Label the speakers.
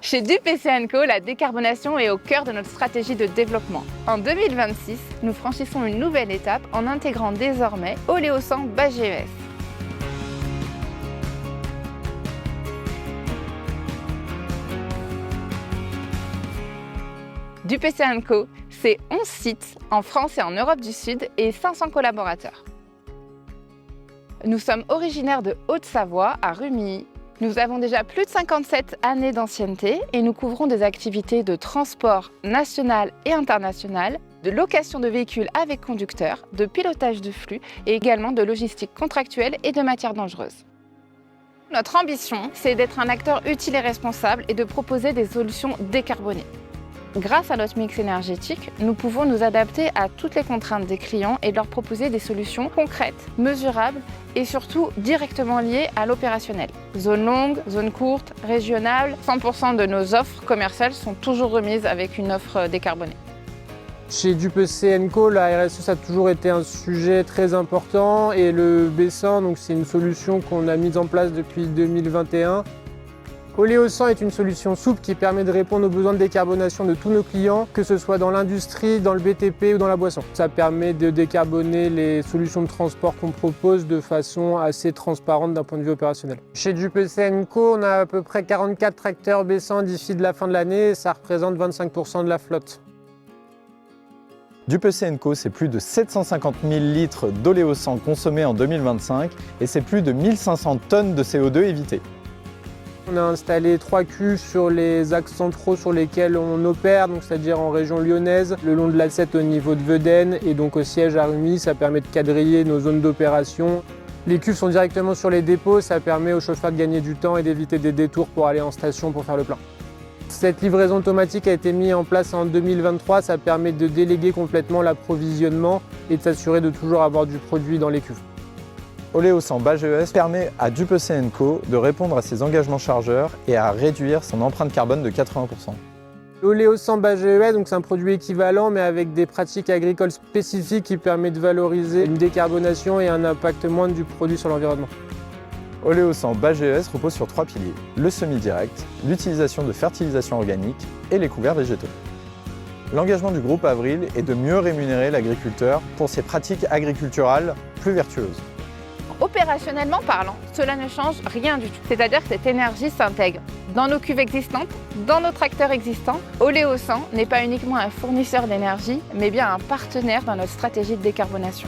Speaker 1: Chez DuPC & Co, la décarbonation est au cœur de notre stratégie de développement. En 2026, nous franchissons une nouvelle étape en intégrant désormais Oleosan BASF. DuPC & Co, c'est 11 sites en France et en Europe du Sud et 500 collaborateurs. Nous sommes originaires de Haute-Savoie, à Rumilly. Nous avons déjà plus de 57 années d'ancienneté et nous couvrons des activités de transport national et international, de location de véhicules avec conducteur, de pilotage de flux et également de logistique contractuelle et de matières dangereuses. Notre ambition, c'est d'être un acteur utile et responsable et de proposer des solutions décarbonées. Grâce à notre mix énergétique, nous pouvons nous adapter à toutes les contraintes des clients et leur proposer des solutions concrètes, mesurables et surtout directement liées à l'opérationnel. Zone longue, zone courte, régionale, 100% de nos offres commerciales sont toujours remises avec une offre décarbonée.
Speaker 2: Chez DuPC & Co, la RSE ça a toujours été un sujet très important et le B100, c'est une solution qu'on a mise en place depuis 2021. Oleosan est une solution souple qui permet de répondre aux besoins de décarbonation de tous nos clients, que ce soit dans l'industrie, dans le BTP ou dans la boisson. Ça permet de décarboner les solutions de transport qu'on propose de façon assez transparente d'un point de vue opérationnel. Chez DuPC & Co, on a à peu près 44 tracteurs B100 d'ici de la fin de l'année et ça représente 25% de la flotte.
Speaker 3: DuPC & Co, c'est plus de 750 000 litres d'Oléosan consommés en 2025 et c'est plus de 1500 tonnes de CO2 évitées.
Speaker 2: On a installé 3 cuves sur les axes centraux sur lesquels on opère, c'est-à-dire en région lyonnaise, le long de l'A7 au niveau de Vedène et donc au siège à Rumilly, ça permet de quadriller nos zones d'opération. Les cuves sont directement sur les dépôts, ça permet aux chauffeurs de gagner du temps et d'éviter des détours pour aller en station pour faire le plein. Cette livraison automatique a été mise en place en 2023, ça permet de déléguer complètement l'approvisionnement et de s'assurer de toujours avoir du produit dans les cuves.
Speaker 3: Oleosan BASF permet à DuPC & Co de répondre à ses engagements chargeurs et à réduire son empreinte carbone de 80%.
Speaker 2: L'Oléosan BASF, c'est un produit équivalent mais avec des pratiques agricoles spécifiques qui permettent de valoriser une décarbonation et un impact moindre du produit sur l'environnement.
Speaker 3: Oleosan BASF repose sur 3 piliers, le semi-direct, l'utilisation de fertilisation organique et les couverts végétaux. L'engagement du groupe Avril est de mieux rémunérer l'agriculteur pour ses pratiques agriculturales plus vertueuses.
Speaker 1: Opérationnellement parlant, cela ne change rien du tout. C'est-à-dire que cette énergie s'intègre dans nos cuves existantes, dans nos tracteurs existants. Oleosan n'est pas uniquement un fournisseur d'énergie, mais bien un partenaire dans notre stratégie de décarbonation.